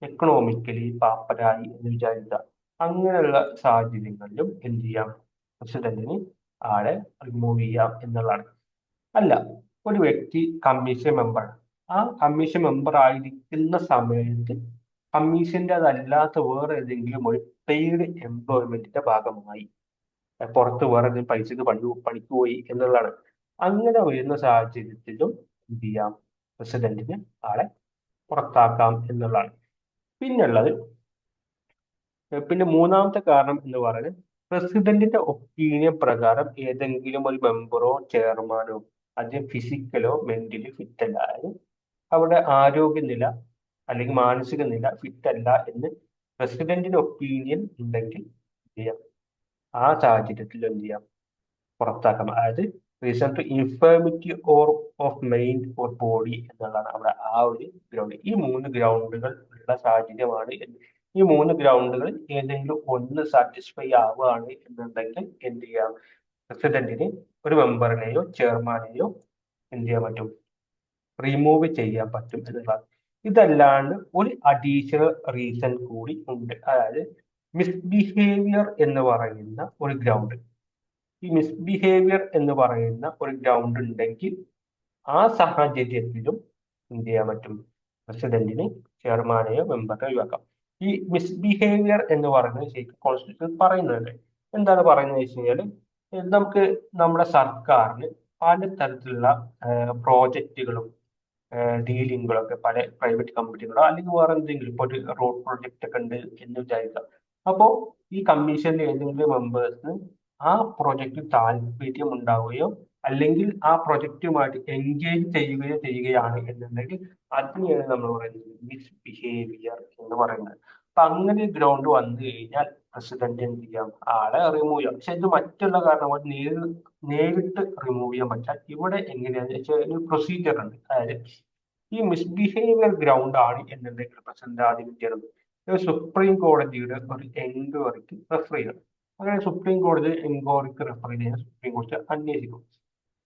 എക്കണോമിക്കലി പാപ്പരായി എന്ന് വിചാരിക്കുക. അങ്ങനെയുള്ള സാഹചര്യങ്ങളിലും എന്ത് ചെയ്യാം, പ്രസിഡന്റിന് ആളെ റിമൂവ് ചെയ്യാം എന്നുള്ളതാണ്. അല്ല, ഒരു വ്യക്തി കമ്മീഷൻ മെമ്പറാണ്. ആ കമ്മീഷൻ മെമ്പർ ആയിരിക്കുന്ന സമയത്ത് കമ്മീഷന്റെ അതല്ലാത്ത വേറെ ഏതെങ്കിലും ഒരു പെയ്ഡ് എംപ്ലോയ്മെന്റിന്റെ ഭാഗമായി പുറത്ത് വേറെ എന്തെങ്കിലും പൈസക്ക് പണിക്ക് പോയി എന്നുള്ളതാണ്. അങ്ങനെ വരുന്ന സാഹചര്യത്തിലും എന്ത് ചെയ്യാം, പ്രസിഡന്റിന് ആളെ പുറത്താക്കാം എന്നുള്ളതാണ്. പിന്നെ മൂന്നാമത്തെ കാരണം എന്ന് പറയുന്നത് പ്രസിഡന്റിന്റെ ഒപ്പീനിയൻ പ്രകാരം ഏതെങ്കിലും ഒരു മെമ്പറോ ചെയർമാനോ അത് ഫിസിക്കലോ മെന്റലി ഫിറ്റ് അല്ല, അതായത് അവിടെ ആരോഗ്യനില അല്ലെങ്കിൽ മാനസിക നില ഫിറ്റ് അല്ല എന്ന് പ്രസിഡന്റിന്റെ ഒപ്പീനിയൻ ഉണ്ടെങ്കിൽ എന്ത് ചെയ്യാം, ആ സാഹചര്യത്തിൽ എന്ത് ചെയ്യാം, പുറത്താക്കാം. അതായത് reason to infirmity of mind or body എന്നുള്ളതാണ് അവിടെ ആ ഒരു ഗ്രൗണ്ട്. ഈ 3 ഗ്രൗണ്ടുകൾ ഉള്ള സാഹചര്യമാണ്. ഈ 3 ഗ്രൗണ്ടുകൾ ഏതെങ്കിലും ഒന്ന് സാറ്റിസ്ഫൈ ആവുകയാണ് എന്നുണ്ടെങ്കിൽ എന്ത് ചെയ്യാം, പ്രസിഡന്റിന് ഒരു മെമ്പറിനെയോ ചെയർമാനെയോ എന്ത് ചെയ്യാൻ പറ്റും, റിമൂവ് ചെയ്യാൻ പറ്റും എന്നുള്ളതാണ്. ഇതല്ലാണ്ട് ഒരു അഡീഷണൽ റീസൺ കൂടി ഉണ്ട്. അതായത് മിസ്ബിഹേവിയർ എന്ന് പറയുന്ന ഒരു ഗ്രൗണ്ട്. ഈ മിസ്ബിഹേവിയർ എന്ന് പറയുന്ന ഒരു ഗ്രൗണ്ട് ഉണ്ടെങ്കിൽ ആ സാഹചര്യത്തിലും എന്ത് ചെയ്യാൻ പറ്റും, പ്രസിഡന്റിന് ചെയർമാനെയോ മെമ്പറിനെയോ ഒഴിവാക്കാം. ഈ മിസ്ബിഹേവിയർ എന്ന് പറയുന്നത് ശരിക്കും കോൺസ്റ്റിറ്റ്യൂഷൻ പറയുന്നുണ്ട്. എന്താണ് പറയുന്നത് വെച്ച് കഴിഞ്ഞാൽ, നമുക്ക് നമ്മുടെ സർക്കാരിന് പല തരത്തിലുള്ള പ്രോജക്റ്റുകളും ഡീലിങ്ങുകളൊക്കെ പല പ്രൈവറ്റ് കമ്പനികളോ അല്ലെങ്കിൽ വേറെ എന്തെങ്കിലും ഇപ്പോൾ ഒരു റോഡ് പ്രോജക്റ്റ് ഒക്കെ ഉണ്ട് എന്ന് വിചാരിക്കാം. അപ്പോൾ ഈ കമ്മീഷനിലെ ഏതെങ്കിലും മെമ്പേഴ്സിന് ആ പ്രോജക്റ്റിൽ താല്പര്യം ഉണ്ടാവുകയോ അല്ലെങ്കിൽ ആ പ്രൊജക്റ്റുമായിട്ട് എൻഗേജ് ചെയ്യുകയാണ് എന്നുണ്ടെങ്കിൽ അതിനെയാണ് നമ്മൾ പറയുന്നത് മിസ്ബിഹേവിയർ എന്ന് പറയുന്നത്. അപ്പൊ അങ്ങനെ ഗ്രൗണ്ട് വന്നു കഴിഞ്ഞാൽ പ്രസിഡന്റ് എന്ത് ചെയ്യാം, ആളെ റിമൂവ് ചെയ്യാം. പക്ഷെ ഇത് മറ്റുള്ള കാരണം കൊണ്ട് നേരിട്ട് റിമൂവ് ചെയ്യാൻ പറ്റാം. ഇവിടെ എങ്ങനെയാണെന്ന് വെച്ചാൽ ഒരു പ്രൊസീജിയർ ഉണ്ട്. അതായത് ഈ മിസ്ബിഹേവിയർ ഗ്രൗണ്ട് ആണ് എന്നുണ്ടെങ്കിൽ പ്രസിഡന്റ് ആദ്യം ചെയ്യണം സുപ്രീം കോടതിയുടെ ഒരു എൻക്വയറിക്ക് റെഫർ ചെയ്യണം. അങ്ങനെ സുപ്രീം കോടതി എൻക്വയറിക്ക് റെഫർ ചെയ്ത് സുപ്രീം കോടതി അന്വേഷിക്കും.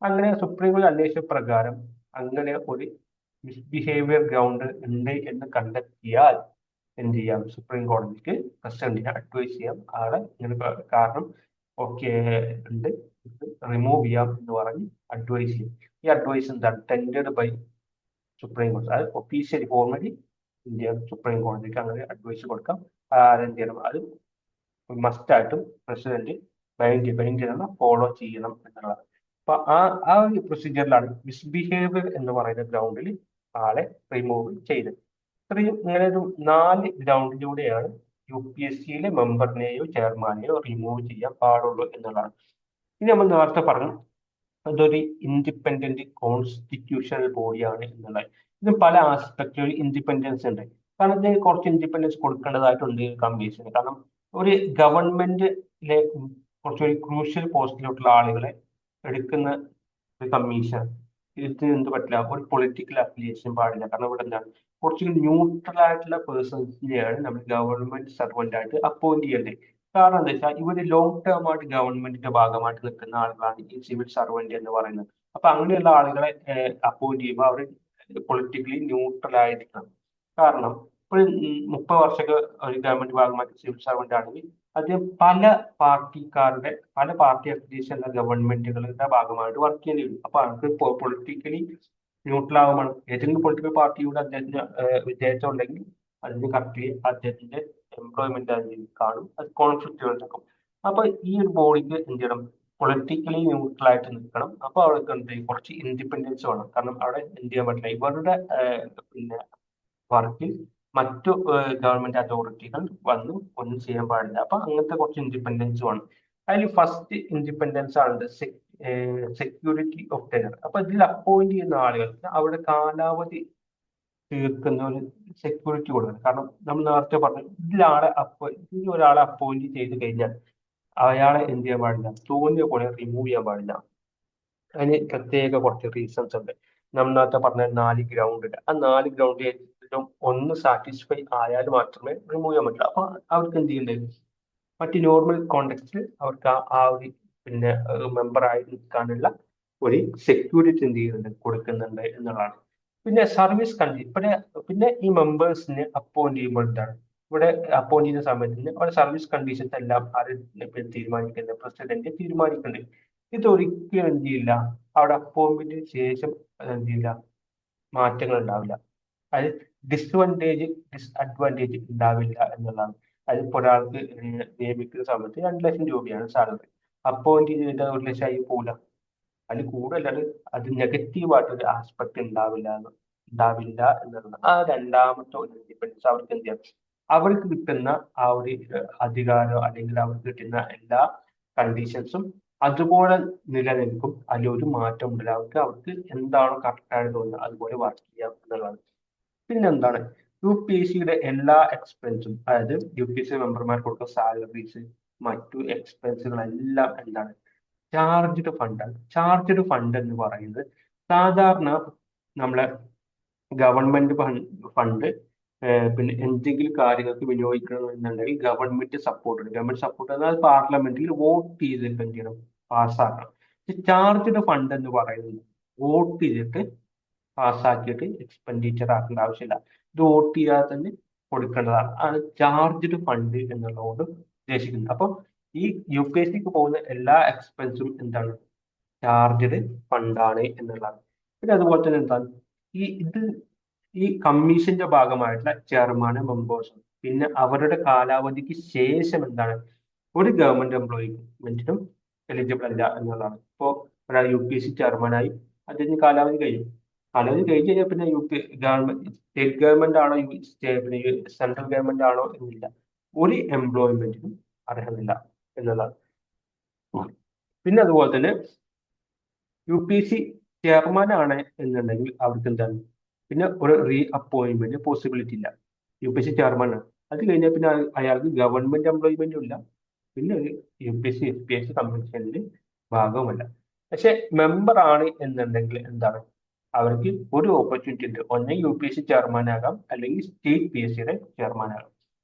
അങ്ങനെ സുപ്രീം കോടതി അന്വേഷിച്ച പ്രകാരം അങ്ങനെ ഒരു മിസ്ബിഹേവിയർ ഗ്രൗണ്ട് ഉണ്ട് എന്ന് കണ്ടെത്തിയാൽ എന്ത് ചെയ്യാം, സുപ്രീം കോടതിക്ക് പ്രസിഡന്റിനെ അഡ്വൈസ് ചെയ്യാം. ആളെ ഇങ്ങനെ കാരണം ഓക്കെ ഉണ്ട്, റിമൂവ് ചെയ്യാം എന്ന് പറഞ്ഞ് അഡ്വൈസ് ചെയ്യും. ഈ അഡ്വൈസ് എന്താണ്, ടെൻഡേഡ് ബൈ സുപ്രീം കോടതി. അത് ഒഫീഷ്യലി ഫോർമലി ഇന്ത്യ സുപ്രീം കോടതിക്ക് അങ്ങനെ അഡ്വൈസ് കൊടുക്കാം. എന്ത് ചെയ്യണം, അത് മസ്റ്റായിട്ടും പ്രസിഡന്റ് ബൈൻഡ് ചെയ്യണം, ഫോളോ ചെയ്യണം എന്നുള്ളതാണ്. അപ്പൊ ആ ഒരു പ്രൊസീജിയറിലാണ് മിസ്ബിഹേവിയർ എന്ന് പറയുന്ന ഗ്രൗണ്ടിൽ ആളെ റിമൂവ് ചെയ്തത്. ഇത്രയും ഇങ്ങനെ ഒരു 4 ഗ്രൗണ്ടിലൂടെയാണ് UPSCയിലെ മെമ്പറിനെയോ ചെയർമാനെയോ റിമൂവ് ചെയ്യാൻ പാടുള്ളൂ എന്നുള്ളതാണ്. ഇനി നമ്മൾ നേരത്തെ പറഞ്ഞു അതൊരു ഇൻഡിപെൻഡന്റ് കോൺസ്റ്റിറ്റ്യൂഷണൽ ബോഡിയാണ് എന്നുള്ളത്. ഇത് പല ആസ്പെക്റ്റിൽ ഇൻഡിപെൻഡൻസ് ഉണ്ട്. കാരണം ഇതിന് കുറച്ച് ഇൻഡിപെൻഡൻസ് കൊടുക്കേണ്ടതായിട്ടുണ്ട് കമ്മീഷന്. കാരണം ഒരു ഗവൺമെന്റിലെ കുറച്ചൊരു ക്രൂഷ്യൽ പോസ്റ്റിലോട്ടുള്ള ആളുകളെ എടുക്കുന്ന ഒരു കമ്മീഷൻ, ഇതിന് എന്ത് പറ്റില്ല, ഒരു പൊളിറ്റിക്കൽ അഫിലിയേഷൻ പാടില്ല. കാരണം ഇവിടെ എന്താണ്, കുറച്ച് ന്യൂട്രൽ ആയിട്ടുള്ള പേഴ്സൺസിനെയാണ് നമ്മൾ ഗവൺമെന്റ് സർവന്റ് ആയിട്ട് അപ്പോയിന്റ് ചെയ്യേണ്ടത്. കാരണം എന്താ വെച്ചാൽ ഇവര് ലോങ് ടേം ആയിട്ട് ഗവൺമെന്റിന്റെ ഭാഗമായിട്ട് നിൽക്കുന്ന ആളുകളാണ് ഈ സിവിൽ സർവന്റ് എന്ന് പറയുന്നത്. അപ്പൊ അങ്ങനെയുള്ള ആളുകളെ അപ്പോയിന്റ് ചെയ്യുമ്പോൾ അവർ പൊളിറ്റിക്കലി ന്യൂട്രൽ ആയിരിക്കണം. കാരണം ഒരു 30 വർഷമൊക്കെ ഒരു ഗവൺമെന്റ് ഭാഗമായിട്ട് സിവിൽ സർവന്റ് ആണെങ്കിൽ അത് പല പാർട്ടി അഫിലിയേഷനുള്ള ഗവൺമെന്റുകളുടെ ഭാഗമായിട്ട് വർക്ക് ചെയ്യേണ്ടി വരും. അപ്പൊ അവർക്ക് പൊളിറ്റിക്കലി ന്യൂട്രൽ ആകുമ്പോൾ ഏതെങ്കിലും പൊളിറ്റിക്കൽ പാർട്ടിയുടെ അദ്ദേഹത്തിന് വിജയിച്ചം ഉണ്ടെങ്കിൽ അതിന് കറക്റ്റ്ലി അദ്ദേഹത്തിന്റെ എംപ്ലോയ്മെന്റ് അതിൽ കാണും, അത് കോൺഫ്ലിക്റ്റുകൾ ഉണ്ടാക്കും. അപ്പൊ ഈ ഒരു ബോഡിക്ക് എന്ത് ചെയ്യണം, പൊളിറ്റിക്കലി ന്യൂട്രൽ ആയിട്ട് നിൽക്കണം. അപ്പൊ അവർക്ക് എന്ത് ചെയ്യും, കുറച്ച് ഇൻഡിപെൻഡൻസ് വേണം. കാരണം അവിടെ എന്ത് ചെയ്യാൻ പറ്റില്ല, ഇവരുടെ പിന്നെ വർക്കിൽ മറ്റു ഗവൺമെന്റ് അതോറിറ്റികൾ വന്ന് ഒന്നും ചെയ്യാൻ പാടില്ല. അപ്പൊ അങ്ങനത്തെ കുറച്ച് ഇൻഡിപെൻഡൻസ് വേണം. അതിൽ ഫസ്റ്റ് ഇൻഡിപെൻഡൻസ് ആണ് സെക്യൂരിറ്റി ഓഫ് ടെനർ. അപ്പൊ ഇതിൽ അപ്പോയിന്റ് ചെയ്യുന്ന ആളുകൾക്ക് അവിടെ കാലാവധി തീർക്കുന്ന ഒരു സെക്യൂരിറ്റി കൊടുക്കണം. കാരണം നമ്മൾ നേരത്തെ പറഞ്ഞു ഇതിൽ ഒരാളെ അപ്പോയിന്റ് ചെയ്ത് കഴിഞ്ഞാൽ അയാളെ എന്ത് ചെയ്യാൻ പാടില്ല, തോന്നിയ പോലെ റിമൂവ് ചെയ്യാൻ പാടില്ല. അതിന് പ്രത്യേക കുറച്ച് റീസൺസ് ഉണ്ട്. നമ്മൾ നേരത്തെ പറഞ്ഞ 4 ഗ്രൗണ്ട് ഉണ്ട്. ആ 4 ഗ്രൗണ്ടിലും ഒന്ന് സാറ്റിസ്ഫൈ ആയാൽ മാത്രമേ റിമൂവ് ചെയ്യാൻ പറ്റുള്ളൂ. അപ്പൊ അവർക്ക് എന്ത് ചെയ്യേണ്ടത്, മറ്റ് നോർമൽ കോണ്ടെക്സ്റ്റിൽ അവർക്ക് ആ ഒരു പിന്നെ മെമ്പർ ആയി നിൽക്കാനുള്ള ഒരു സെക്യൂരിറ്റി എന്ത് ചെയ്യുന്നുണ്ട്, കൊടുക്കുന്നുണ്ട് എന്നുള്ളതാണ്. പിന്നെ സർവീസ് പിന്നെ ഈ മെമ്പേഴ്സിനെ അപ്പോയിന്റ് ചെയ്യുമ്പോൾ എന്താണ്, ഇവിടെ അപ്പോയിന്റ് ചെയ്യുന്ന സമയത്തിന് അവിടെ സർവീസ് കണ്ടീഷൻസ് എല്ലാം തീരുമാനിക്കുന്നത് പ്രസിഡന്റ് തീരുമാനിക്കുന്നുണ്ട്. ഇതൊരിക്കലും എന്ത് ചെയ്യില്ല, അവിടെ അപ്പോയിന്റ്മെന്റിന് ശേഷം എന്ത് ചെയ്യില്ല, മാറ്റങ്ങൾ ഉണ്ടാവില്ല. അത് ഡിസ്അഡ്വാൻറ്റേജ് ഉണ്ടാവില്ല എന്നുള്ളതാണ്. അതിപ്പോ ഒരാൾക്ക് നിയമിക്കുന്ന സമയത്ത് 2 ലക്ഷം രൂപയാണ് സാലറി, അപ്പോയിന്റ് ചെയ്തിട്ട് 1 ലക്ഷം ആയി പോകില്ല. അതിൽ കൂടുതൽ അത് നെഗറ്റീവായിട്ടൊരു ആസ്പെക്ട് ഉണ്ടാവില്ല എന്നുള്ളത്. ആ രണ്ടാമത്തെ ഒരു ഇൻഡിപെൻഡൻസ് അവർക്ക് എന്ത് ചെയ്യാം, അവർക്ക് കിട്ടുന്ന ആ ഒരു അധികാരം അല്ലെങ്കിൽ അവർക്ക് കിട്ടുന്ന എല്ലാ കണ്ടീഷൻസും അതുപോലെ നിലനിൽക്കും. അതിലൊരു മാറ്റം ഉണ്ടാവില്ല. അവർക്ക് എന്താണോ കറക്റ്റായിട്ട് തോന്നുന്നത് അതുപോലെ വർക്ക് ചെയ്യാം എന്നുള്ളതാണ്. പിന്നെന്താണ്, UPSCയുടെ എല്ലാ എക്സ്പെൻസും, അതായത് UPSC മെമ്പർമാർക്ക് കൊടുക്കുന്ന സാലറീസ്, മറ്റു എക്സ്പെൻസുകളെല്ലാം എന്താണ്, ചാർജ്ഡ് ഫണ്ടാണ്. ചാർജ്ഡ് ഫണ്ട് എന്ന് പറയുന്നത് സാധാരണ നമ്മളെ ഗവൺമെന്റ് ഫണ്ട് പിന്നെ എന്തെങ്കിലും കാര്യങ്ങൾക്ക് വിനിയോഗിക്കണം എന്നുണ്ടെങ്കിൽ ഗവൺമെന്റ് സപ്പോർട്ട് എന്നാൽ പാർലമെന്റിൽ വോട്ട് ചെയ്തിട്ട് എന്ത് ചെയ്യണം, പാസ്സാക്കണം. ചാർജ്ഡ് ഫണ്ട് എന്ന് പറയുന്നത് വോട്ട് ചെയ്തിട്ട് പാസ്സാക്കിയിട്ട് എക്സ്പെൻഡിച്ചർ ആക്കേണ്ട ആവശ്യമില്ല. ഇത് വോട്ട് ചെയ്യാതെ തന്നെ കൊടുക്കേണ്ടതാണ്. ആണ് ചാർജ്ഡ് ഫണ്ട് എന്നുള്ളതുകൊണ്ട് ഉദ്ദേശിക്കുന്നത്. അപ്പൊ ഈ UPSCക്ക് പോകുന്ന എല്ലാ എക്സ്പെൻസും എന്താണ്, ചാർജ്ഡ് ഫണ്ടാണ് എന്നുള്ളതാണ്. പിന്നെ അതുപോലെ തന്നെ എന്താണ്, ഈ കമ്മീഷന്റെ ഭാഗമായിട്ടുള്ള ചെയർമാൻ, മെമ്പേഴ്സും പിന്നെ അവരുടെ കാലാവധിക്ക് ശേഷം എന്താണ്, ഒരു ഗവൺമെന്റ് എംപ്ലോയ്മെന്റിനും എലിജിബിൾ അല്ല എന്നുള്ളതാണ്. ഇപ്പോ ഒരാൾ UPSC ചെയർമാനായി അദ്ദേഹത്തിന് കാലാവധി കഴിയും. കാലാവധി കഴിഞ്ഞ് കഴിഞ്ഞാൽ പിന്നെ സ്റ്റേറ്റ് ഗവൺമെന്റ് ആണോ പിന്നെ സെൻട്രൽ ഗവൺമെന്റ് ആണോ എന്നില്ല, ഒരു എംപ്ലോയ്മെന്റിനും അർഹമില്ല എന്നുള്ളതാണ്. പിന്നെ അതുപോലെ തന്നെ UPSC ചെയർമാൻ ആണ് എന്നുണ്ടെങ്കിൽ അവർക്ക് എന്താണ് പിന്നെ ഒരു റീ അപ്പോയിന്റ്മെന്റ് പോസിബിലിറ്റി ഇല്ല. UPSC ചെയർമാൻ ആണ്, അത് കഴിഞ്ഞാൽ പിന്നെ അയാൾക്ക് ഗവൺമെന്റ് എംപ്ലോയ്മെന്റും ഇല്ല, പിന്നെ ഒരു UPSC SPSC കമ്മീഷനിൽ ഭാഗവുമല്ല. പക്ഷെ മെമ്പർ ആണ് എന്നുണ്ടെങ്കിൽ എന്താണ് അവർക്ക് ഒരു ഓപ്പർച്യൂണിറ്റി ഉണ്ട്, ഒന്നെങ്കിൽ UPSC ചെയർമാൻ ആകാം അല്ലെങ്കിൽ സ്റ്റേറ്റ് PSCയുടെ ചെയർമാൻ ആകാം.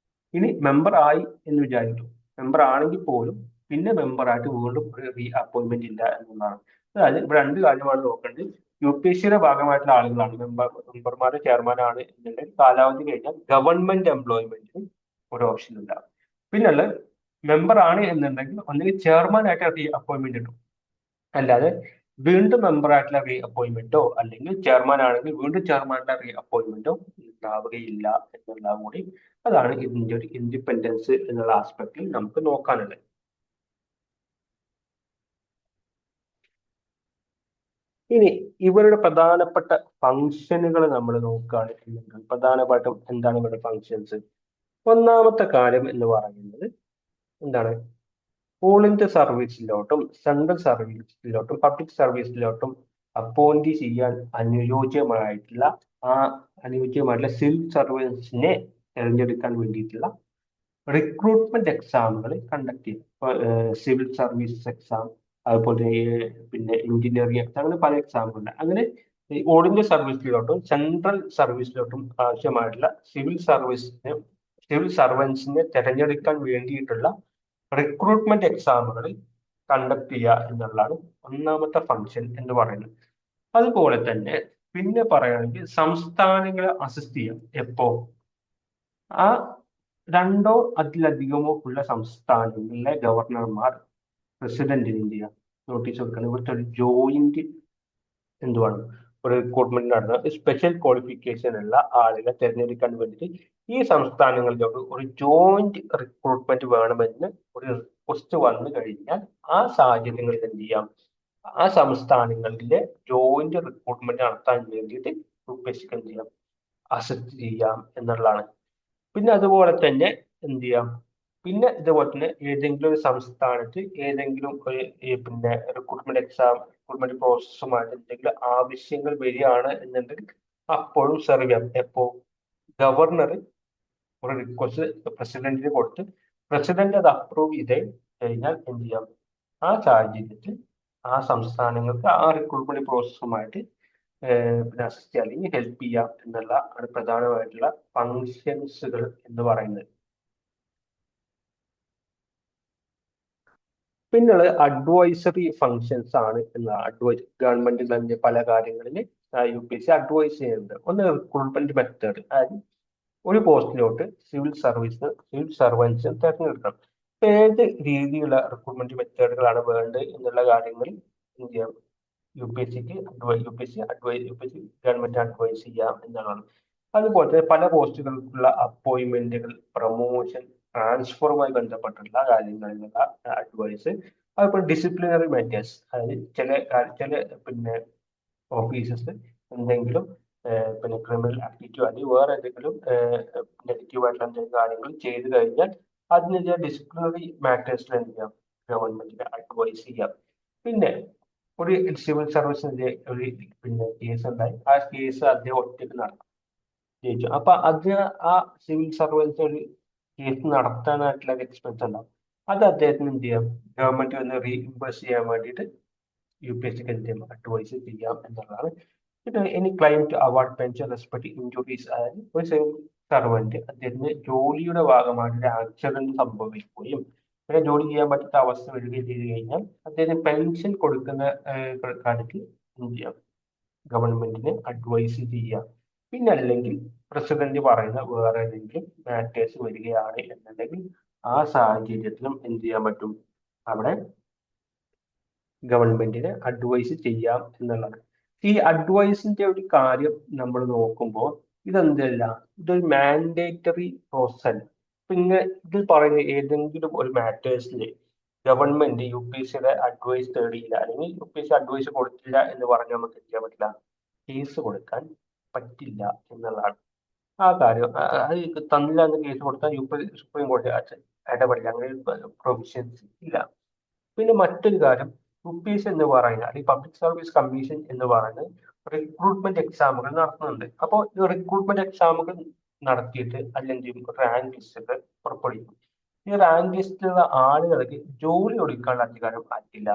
ഇനി മെമ്പർ ആയി എന്ന് വിചാരിച്ചു, മെമ്പർ ആണെങ്കിൽ പോലും പിന്നെ മെമ്പറായിട്ട് വീണ്ടും ഒരു റീ അപ്പോയിന്റ്മെന്റ് ഇല്ല എന്നുള്ളതാണ്. അതായത് ഇവിടെ രണ്ട് കാര്യമാണ് നോക്കേണ്ടത്. UPSCയുടെ ഭാഗമായിട്ടുള്ള ആളുകളാണ് മെമ്പർമാരുടെ ചെയർമാൻ ആണ് എന്നുണ്ടെങ്കിൽ കാലാവധി കഴിഞ്ഞാൽ ഗവൺമെന്റ് എംപ്ലോയ്മെന്റിന് ഒരു ഓപ്ഷൻ ഉണ്ടാകും. പിന്നുള്ളത് മെമ്പർ ആണ് എന്നുണ്ടെങ്കിൽ ഒന്നുകിൽ ചെയർമാൻ ആയിട്ട് റീ അപ്പോയിന്റ്മെന്റ് കിട്ടും, അല്ലാതെ വീണ്ടും മെമ്പർ ആയിട്ടുള്ള റീ അപ്പോയിന്റ്മെന്റോ അല്ലെങ്കിൽ ചെയർമാൻ ആണെങ്കിൽ വീണ്ടും ചെയർമാന്റെ റീ അപ്പോയിന്റ്മെന്റോ ഉണ്ടാവുകയില്ല എന്നുള്ളതും കൂടി, അതാണ് ഇതിന്റെ ഒരു ഇൻഡിപെൻഡൻസ് എന്നുള്ള ആസ്പെക്റ്റിൽ നമുക്ക് നോക്കാനുള്ളത്. ഇനി ഇവരുടെ പ്രധാനപ്പെട്ട ഫങ്ഷനുകൾ നമ്മൾ നോക്കുകയാണെങ്കിൽ പ്രധാനമായിട്ടും എന്താണ് ഇവരുടെ ഫങ്ഷൻസ്? ഒന്നാമത്തെ കാര്യം എന്ന് പറയുന്നത് എന്താണ്, ഓൾ ഇന്ത്യ സർവീസിലോട്ടും സെൻട്രൽ സർവീസിലോട്ടും പബ്ലിക് സർവീസിലോട്ടും അപ്പോയിന്റ് ചെയ്യാൻ അനുയോജ്യമായിട്ടുള്ള ആ അനുയോജ്യമായിട്ടുള്ള സിവിൽ സർവീസിനെ തിരഞ്ഞെടുക്കാൻ വേണ്ടിയിട്ടുള്ള റിക്രൂട്ട്മെന്റ് എക്സാമുകൾ കണ്ടക്ട് ചെയ്യും. സിവിൽ സർവീസ് എക്സാം, അതുപോലെ പിന്നെ എഞ്ചിനീയറിംഗ് എക്സാം, അങ്ങനെ പല എക്സാമുകളുണ്ട്. അങ്ങനെ ഓൾ ഇന്ത്യ സർവീസിലോട്ടും സെൻട്രൽ സർവീസിലോട്ടും ആവശ്യമായിട്ടുള്ള സിവിൽ സർവൻസിനെ തിരഞ്ഞെടുക്കാൻ വേണ്ടിയിട്ടുള്ള റിക്രൂട്ട്മെന്റ് എക്സാമുകൾ കണ്ടക്ട് ചെയ്യുക എന്നുള്ളതാണ് ഒന്നാമത്തെ ഫംഗ്ഷൻ എന്ന് പറയുന്നത്. അതുപോലെ തന്നെ പിന്നെ പറയുകയാണെങ്കിൽ സംസ്ഥാനങ്ങളെ അസിസ്റ്റ് ചെയ്യാം. എപ്പോ ആ രണ്ടോ അതിലധികമോ ഉള്ള സംസ്ഥാനങ്ങളിലെ ഗവർണർമാർ പ്രസിഡന്റിന് എന്ത് ചെയ്യാം, നോട്ടീസ് കൊടുക്കണം. ഇവിടുത്തെ ഒരു ജോയിന്റ് എന്തുവാണ് ഒരു റിക്രൂട്ട്മെന്റ് നടന്ന സ്പെഷ്യൽ ക്വാളിഫിക്കേഷൻ ഉള്ള ആളുകളെ തിരഞ്ഞെടുക്കാൻ വേണ്ടിയിട്ട് ഈ സംസ്ഥാനങ്ങളിലോട്ട് ഒരു ജോയിന്റ് റിക്രൂട്ട്മെന്റ് വേണമെന്ന് ഒരു റിക്വസ്റ്റ് വന്നു കഴിഞ്ഞാൽ ആ സാഹചര്യങ്ങളിൽ എന്ത് ചെയ്യാം, ആ സംസ്ഥാനങ്ങളിലെ ജോയിന്റ് റിക്രൂട്ട്മെന്റ് നടത്താൻ വേണ്ടിയിട്ട് UPSC എന്ത് ചെയ്യാം, അസിസ്റ്റ് ചെയ്യാം എന്നുള്ളതാണ്. പിന്നെ അതുപോലെ തന്നെ എന്ത് ചെയ്യാം, പിന്നെ ഇതുപോലെ തന്നെ ഏതെങ്കിലും ഒരു സംസ്ഥാനത്ത് ഏതെങ്കിലും ഒരു പിന്നെ റിക്രൂട്ട്മെന്റ് റിക്രൂട്ട്മെന്റ് പ്രോസസ്സുമായിട്ട് എന്തെങ്കിലും ആവശ്യങ്ങൾ വരികയാണ് എന്നുണ്ടെങ്കിൽ അപ്പോഴും സെർവ് ചെയ്യാം. എപ്പോ ഗവർണർ ഒരു റിക്വസ്റ്റ് പ്രസിഡന്റിന് കൊടുത്ത് പ്രസിഡന്റ് അത് അപ്രൂവ് ചെയ്ത് കഴിഞ്ഞാൽ എന്ത് ചെയ്യാം, ആ സാഹചര്യത്തിൽ ആ സംസ്ഥാനങ്ങൾക്ക് ആ റിക്രൂട്ട്മെന്റ് പ്രോസസ്സുമായിട്ട് പിന്നെ അസിസ്റ്റ് ചെയ്യാം അല്ലെങ്കിൽ ഹെൽപ്പ് ചെയ്യാം എന്നുള്ള ആണ് പ്രധാനമായിട്ടുള്ള ഫങ്ഷൻസുകൾ എന്ന് പറയുന്നത്. പിന്നുള്ളത് അഡ്വൈസറി ഫങ്ഷൻസ് ആണ് എന്ന ഗവൺമെന്റ് തന്നെ പല കാര്യങ്ങളിൽ UPSC അഡ്വൈസ് ചെയ്യുന്നുണ്ട്. ഒന്ന് റിക്രൂട്ട്മെന്റ് മെത്തേഡ്, അതായത് ഒരു പോസ്റ്റിലോട്ട് സിവിൽ സർവൻസ് തിരഞ്ഞെടുക്കണം. ഏത് രീതിയിലുള്ള റിക്രൂട്ട്മെന്റ് മെത്തേഡുകളാണ് വേണ്ടത് എന്നുള്ള കാര്യങ്ങൾ എന്ത് ചെയ്യാം, UPSC ഗവൺമെന്റ് അഡ്വൈസ് ചെയ്യാം എന്നുള്ളതാണ്. അതുപോലെ തന്നെ പല പോസ്റ്റുകൾക്കുള്ള അപ്പോയിന്റ്മെന്റുകൾ, പ്രൊമോഷൻ, ട്രാൻസ്ഫറുമായി ബന്ധപ്പെട്ടുള്ള കാര്യങ്ങളിലുള്ള അഡ്വൈസ്. അതുപോലെ ഡിസിപ്ലിനറി മാറ്റേഴ്സ്, അതായത് ചില പിന്നെ ഓഫീസേഴ്സ് എന്തെങ്കിലും പിന്നെ ക്രിമിനൽ ആക്ടിവിറ്റി അല്ലെങ്കിൽ വേറെ എന്തെങ്കിലും നെഗറ്റീവ് ആയിട്ടുള്ള എന്തെങ്കിലും കാര്യങ്ങൾ ചെയ്തു കഴിഞ്ഞാൽ അതിനെതിരെ ഡിസിപ്ലിനറി മാറ്റേഴ്സിൽ എന്ത് ചെയ്യാം, ഗവൺമെന്റിനെ അഡ്വൈസ് ചെയ്യാം. പിന്നെ ഒരു സിവിൽ സർവീസിന്റെ ഒരു പിന്നെ കേസ് ഉണ്ടായി, ആ കേസ് അദ്ദേഹം ഒറ്റയ്ക്ക് നടത്തി ജയിച്ചു. അപ്പൊ അത് ആ സിവിൽ സർവീസ് ഒരു കേസ് നടത്താനായിട്ടുള്ള ഒരു എക്സ്പെൻസ് ഉണ്ടാവും, അത് അദ്ദേഹത്തിന് എന്ത് ചെയ്യാം, ഗവൺമെന്റ് ഒന്ന് റീഇംബേഴ്സ് ചെയ്യാൻ വേണ്ടിയിട്ട് UPSCക്ക് എന്ത് ചെയ്യാം, അഡ്വൈസ് ചെയ്യാം എന്നുള്ളതാണ്. പിന്നെ ഇനി ക്ലൈംറ്റ് അവാർഡ് പെൻഷൻ റെസ്പെക്ട് ഇഞ്ചുറീസ്, അതായത് ഒരു സിവിൽ സർവന്റ് അദ്ദേഹത്തിന് ജോലിയുടെ ഭാഗമായിട്ട് ഒരു ആക്സിഡന്റ് സംഭവിക്കുകയും പിന്നെ ജോലി ചെയ്യാൻ പറ്റാത്ത അവസ്ഥ വരികയും ചെയ്തു കഴിഞ്ഞാൽ അദ്ദേഹത്തിന് പെൻഷൻ കൊടുക്കുന്ന കാര്യത്തിൽ എന്ത് ചെയ്യാം, ഗവൺമെന്റിന് അഡ്വൈസ് ചെയ്യാം. പിന്നെ അല്ലെങ്കിൽ പ്രസിഡന്റ് പറയുന്ന വേറെ ഏതെങ്കിലും മാറ്റേഴ്സ് വരികയാണ് എന്നുണ്ടെങ്കിൽ ആ സാഹചര്യത്തിലും എന്ത് ചെയ്യാൻ പറ്റും, അവിടെ ഗവൺമെന്റിന് അഡ്വൈസ് ചെയ്യാം എന്നുള്ളത്. ഈ അഡ്വൈസിന്റെ ഒരു കാര്യം നമ്മൾ നോക്കുമ്പോൾ ഇതെന്തല്ല, ഇതൊരു മാൻഡേറ്ററി പ്രോസസ് അല്ല. പിന്നെ ഇതിൽ പറയുന്ന ഏതെങ്കിലും ഒരു മാറ്റേഴ്സിൽ ഗവൺമെന്റ് UPSCയുടെ അഡ്വൈസ് തേടിയില്ല അല്ലെങ്കിൽ UPSC അഡ്വൈസ് കൊടുത്തില്ല എന്ന് പറഞ്ഞാൽ നമുക്ക് എന്ത് ചെയ്യാൻ പറ്റില്ല, കേസ് കൊടുക്കാൻ പറ്റില്ല എന്നുള്ളതാണ്. ആ കാര്യം അത് തന്നില്ല എന്ന് കേസ് കൊടുത്താൽ സുപ്രീം കോടതി ഇടപെടില്ല, അങ്ങനെ ഒരു പ്രൊവിഷൻസ് ഇല്ല. പിന്നെ മറ്റൊരു കാര്യം, UPSC എന്ന് പറയുന്നത് ഈ പബ്ലിക് സർവീസ് കമ്മീഷൻ എന്ന് പറയുന്നത് റിക്രൂട്ട്മെന്റ് എക്സാമുകൾ നടത്തുന്നുണ്ട്. അപ്പോൾ ഈ റിക്രൂട്ട്മെന്റ് എക്സാമുകൾ നടത്തിയിട്ട് അല്ലെങ്കിൽ റാങ്ക് ലിസ്റ്റ് പുറപ്പെടുവിക്കും. ഈ റാങ്ക് ലിസ്റ്റിലുള്ള ആളുകൾക്ക് ജോലി കൊടുക്കാനുള്ള അധികാരം ആർക്കില്ല?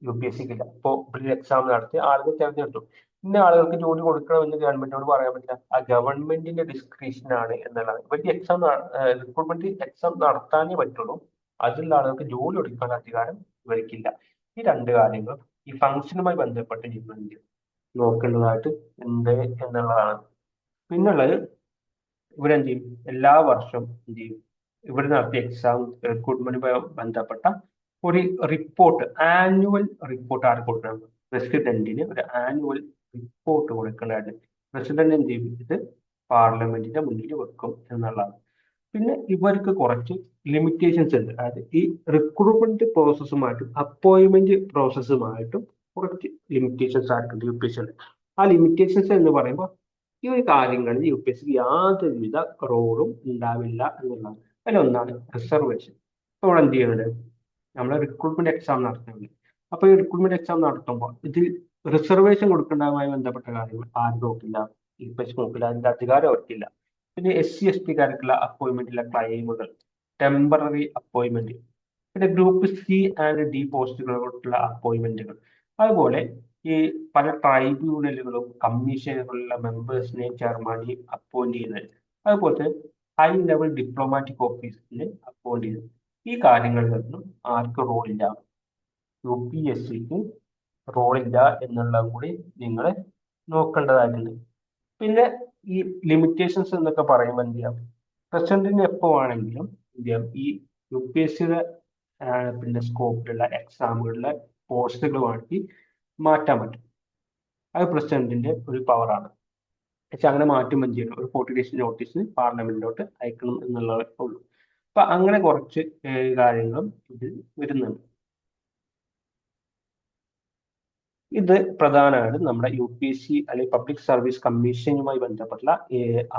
UPSCക്ക് ഇല്ല. ഇപ്പോൾ ഒരു എക്സാം നടത്തി ആളുകൾ തിരഞ്ഞെടുത്തു. ഇന്ന ആളുകൾക്ക് ജോലി കൊടുക്കണമെന്ന് ഗവൺമെന്റിനോട് പറയാൻ പറ്റില്ല. ആ ഗവൺമെന്റിന്റെ ഡിസ്ക്രിപ്ഷൻ ആണ് എന്നുള്ളത്. ഇവർക്ക് എക്സാം റിക്രൂട്ട്മെന്റ് എക്സാം നടത്താനേ പറ്റുള്ളൂ. അതിലുള്ള ആളുകൾക്ക് ജോലി കൊടുക്കാനുള്ള അധികാരം ഇവർക്കില്ല. ഈ രണ്ട് കാര്യങ്ങൾ ഈ ഫംഗ്ഷനുമായി ബന്ധപ്പെട്ട് നിങ്ങൾ നോക്കേണ്ടതായിട്ട് ഉണ്ട് എന്നുള്ളതാണ്. പിന്നുള്ളത് ഇവരെന്ത് ചെയ്യും? എല്ലാ വർഷവും എന്ത് ചെയ്യും? ഇവർ നടത്തിയ എക്സാം റിക്രൂട്ട്മെന്റുമായി ബന്ധപ്പെട്ട ഒരു റിപ്പോർട്ട്, ആനുവൽ റിപ്പോർട്ട് ആർക്ക് കൊടുക്കണം? പ്രസിഡന്റിന് ഒരു ആനുവൽ റിപ്പോർട്ട് കൊടുക്കേണ്ടതായിട്ട് പ്രസിഡന്റ് എന്ത് ചെയ്യും? ഇത് പാർലമെന്റിന്റെ മുന്നിൽ വെക്കും എന്നുള്ളതാണ്. പിന്നെ ഇവർക്ക് കുറച്ച് ലിമിറ്റേഷൻസ് ഉണ്ട്. അതായത് ഈ റിക്രൂട്ട്മെന്റ് പ്രോസസ്സുമായിട്ടും അപ്പോയിന്റ്മെന്റ് പ്രോസസ്സുമായിട്ടും കുറച്ച് ലിമിറ്റേഷൻസ് ആർക്കുണ്ട് UPSC ഉണ്ട്. ആ ലിമിറ്റേഷൻസ് എന്ന് പറയുമ്പോൾ ഈ ഒരു കാര്യങ്ങളിൽ UPSC യാതൊരുവിധ റോളും ഉണ്ടാവില്ല എന്നുള്ളതാണ്. അതിലൊന്നാണ് റിസർവേഷൻ. ഇപ്പോൾ ഇവിടെ എന്ത് ചെയ്യുന്നുണ്ട്? നമ്മൾ റിക്രൂട്ട്മെന്റ് എക്സാം നടത്തുന്നുണ്ട്. അപ്പോൾ ഈ റിക്രൂട്ട്മെന്റ് എക്സാം നടത്തുമ്പോൾ ഇതിൽ റിസർവേഷൻ കൊടുക്കേണ്ടതുമായി ബന്ധപ്പെട്ട കാര്യങ്ങൾ ആരും നോക്കില്ല, UPSC നോക്കില്ല, അതിന്റെ അധികാരം അവർക്കില്ല. പിന്നെ SC/ST-കാർക്കുള്ള അപ്പോയിന്റ്മെന്റിലെ ക്ലെയിമുകൾ, ടെമ്പററി അപ്പോയിന്റ്മെന്റ്, പിന്നെ ഗ്രൂപ്പ് C&D പോസ്റ്റുകൾക്കുള്ള അപ്പോയിന്റ്മെന്റുകൾ, അതുപോലെ ഈ പല ട്രൈബ്യൂണലുകളും കമ്മീഷനുകളിലുള്ള മെമ്പേഴ്സിനെയും ചെയർമാനെയും അപ്പോയിന്റ് ചെയ്യുന്നത്, അതുപോലെ ഹൈ ലെവൽ ഡിപ്ലോമാറ്റിക് ഓഫീസിന് അപ്പോയിന്റ് ചെയ്യുന്നത്, ഈ കാര്യങ്ങളിലൊന്നും ആർക്ക് റോളില്ല? UPSCക്ക് റോളില്ല എന്നുള്ളതും കൂടി നിങ്ങൾ നോക്കേണ്ടതായിട്ടുണ്ട്. പിന്നെ ഈ ലിമിറ്റേഷൻസ് എന്നൊക്കെ പറയുമ്പോൾ എന്ത് ചെയ്യാം? പ്രസിഡന്റിന് എപ്പോ ആണെങ്കിലും എന്ത് ചെയ്യാം? ഈ UPSCയുടെ പിന്നെ സ്കോപ്പിലുള്ള എക്സാമുകളിലെ പോസ്റ്റുകൾ മാറ്റി മാറ്റാൻ പറ്റും. അത് പ്രസിഡന്റിന്റെ ഒരു പവറാണ്. പക്ഷെ അങ്ങനെ മാറ്റുമ്പോൾ എന്ത് ചെയ്യണം? ഒരു 40 days നോട്ടീസ് പാർലമെന്റിലോട്ട് അയക്കണം എന്നുള്ളതേ ഉള്ളൂ. അപ്പൊ അങ്ങനെ കുറച്ച് കാര്യങ്ങളും ഇതിൽ വരുന്നുണ്ട്. ഇത് പ്രധാനമായിട്ടും നമ്മുടെ UPSC അല്ലെങ്കിൽ പബ്ലിക് സർവീസ് കമ്മീഷനുമായി ബന്ധപ്പെട്ടുള്ള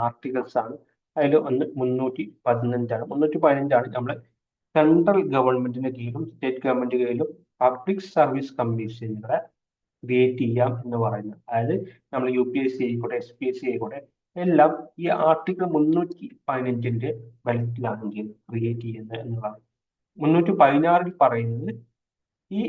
ആർട്ടിക്കിൾസ് ആണ്. അതിൽ ഒന്ന് 315 ആണ്. 315 നമ്മുടെ സെൻട്രൽ ഗവൺമെന്റിന്റെ കീഴിലും സ്റ്റേറ്റ് ഗവൺമെന്റ് കീഴിലും പബ്ലിക് സർവീസ് കമ്മീഷനുകളെ ക്രിയേറ്റ് ചെയ്യാം എന്ന് പറയുന്നത്. അതായത് നമ്മൾ UPSC ആയിക്കോട്ടെ, SPSC ആയിക്കോട്ടെ, എല്ലാം ഈ ആർട്ടിക്കിൾ 315 ബലത്തിലാണെങ്കിൽ ക്രിയേറ്റ് ചെയ്യുന്നത് എന്നതാണ്. 316 പറയുന്നത് ഈ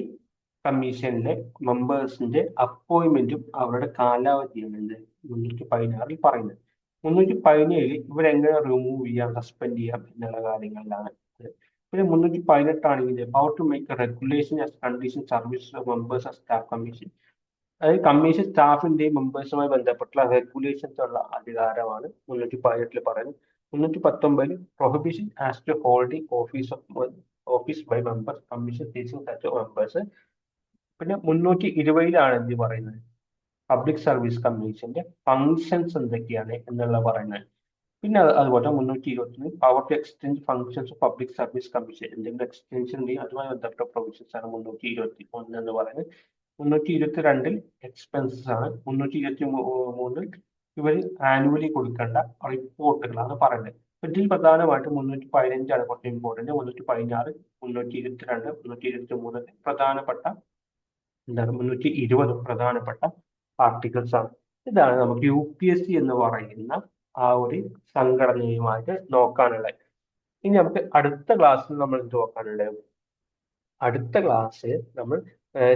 കമ്മീഷനിലെ മെമ്പേഴ്സിന്റെ അപ്പോയിന്റ്മെന്റും അവരുടെ കാലാവധിയാണ് എന്ത് 316 പറയുന്നത്. 317 ഇവരെങ്ങനെ റിമൂവ് ചെയ്യാം, സസ്പെൻഡ് ചെയ്യാം എന്നുള്ള കാര്യങ്ങളിലാണ്. പിന്നെ 318 ആണെങ്കിൽ power to make regulation as condition service members as staff commission, അതായത് കമ്മീഷൻ സ്റ്റാഫിന്റെയും മെമ്പേഴ്സുമായി ബന്ധപ്പെട്ടുള്ള റെഗുലേഷൻസ് ഉള്ള അധികാരമാണ് 318 പറയുന്നത്. 319 prohibition as to holding office by members commission teaching such members. പിന്നെ 320 എന്ത് പറയുന്നത്? പബ്ലിക് സർവീസ് കമ്മീഷന്റെ ഫങ്ഷൻസ് എന്തൊക്കെയാണ് എന്നുള്ള പറയുന്നത്. പിന്നെ അതുപോലെ 321 power to extend functions of public service commission, എന്തെങ്കിലും എക്സ്റ്റൻഷൻ ഉണ്ടെങ്കിൽ അതുമായി ബന്ധപ്പെട്ട പ്രൊവിഷൻസ് ആണ് 321 എന്ന് പറയുന്നത്. 322 എക്സ്പെൻസസ് ആണ്. 323 ഇവർ ആനുവലി കൊടുക്കേണ്ട റിപ്പോർട്ടുകളാണ് പറയുന്നത്. ഇതിൽ പ്രധാനമായിട്ടും 315 കുറച്ച് ഇമ്പോർട്ടന്റ്. 316, 322, 323 പ്രധാനപ്പെട്ട എന്താണ് 320 പ്രധാനപ്പെട്ട ആർട്ടിക്കിൾസ് ആണ്. ഇതാണ് നമുക്ക് UPSC എന്ന് പറയുന്ന ആ ഒരു സംഘടനയുമായിട്ട് നോക്കാനുള്ളത്. ഇനി നമുക്ക് അടുത്ത ക്ലാസ്സിൽ നമ്മൾ എന്ത് നോക്കാനുള്ളത്? അടുത്ത ക്ലാസ്സിൽ നമ്മൾ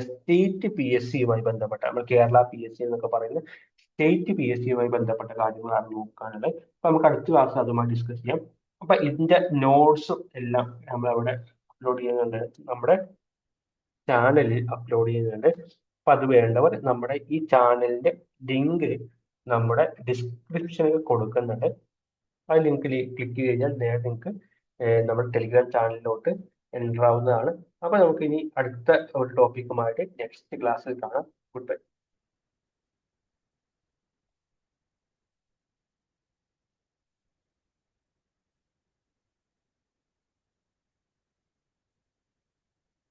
സ്റ്റേറ്റ് PSCയുമായി ബന്ധപ്പെട്ട, നമ്മൾ കേരള PSC എന്നൊക്കെ പറയുന്ന സ്റ്റേറ്റ് PSCയുമായി ബന്ധപ്പെട്ട കാര്യങ്ങളാണ് നോക്കാനുള്ളത്. അപ്പൊ നമുക്ക് അടുത്ത ക്ലാസ് അതുമായി ഡിസ്കസ് ചെയ്യാം. അപ്പൊ ഇതിന്റെ നോട്ട്സും എല്ലാം നമ്മൾ അവിടെ അപ്ലോഡ് ചെയ്യുന്നുണ്ട്, നമ്മുടെ ചാനലിൽ അപ്ലോഡ് ചെയ്യുന്നുണ്ട്. അപ്പൊ അത് വേണ്ടവർ നമ്മുടെ ഈ ചാനലിന്റെ ലിങ്ക് നമ്മുടെ ഡിസ്ക്രിപ്ഷനിൽ കൊടുക്കുന്നുണ്ട്. ആ ലിങ്കിൽ ക്ലിക്ക് കഴിഞ്ഞാൽ നേരെ നിങ്ങൾക്ക് നമ്മുടെ ടെലിഗ്രാം ചാനലിലോട്ട് എൻ്റർ ആവുന്നതാണ്. അപ്പൊ നമുക്ക് ഇനി അടുത്ത ഒരു ടോപ്പിക്കുമായിട്ട് നെക്സ്റ്റ് ക്ലാസ്സിൽ കാണാം. Good bye.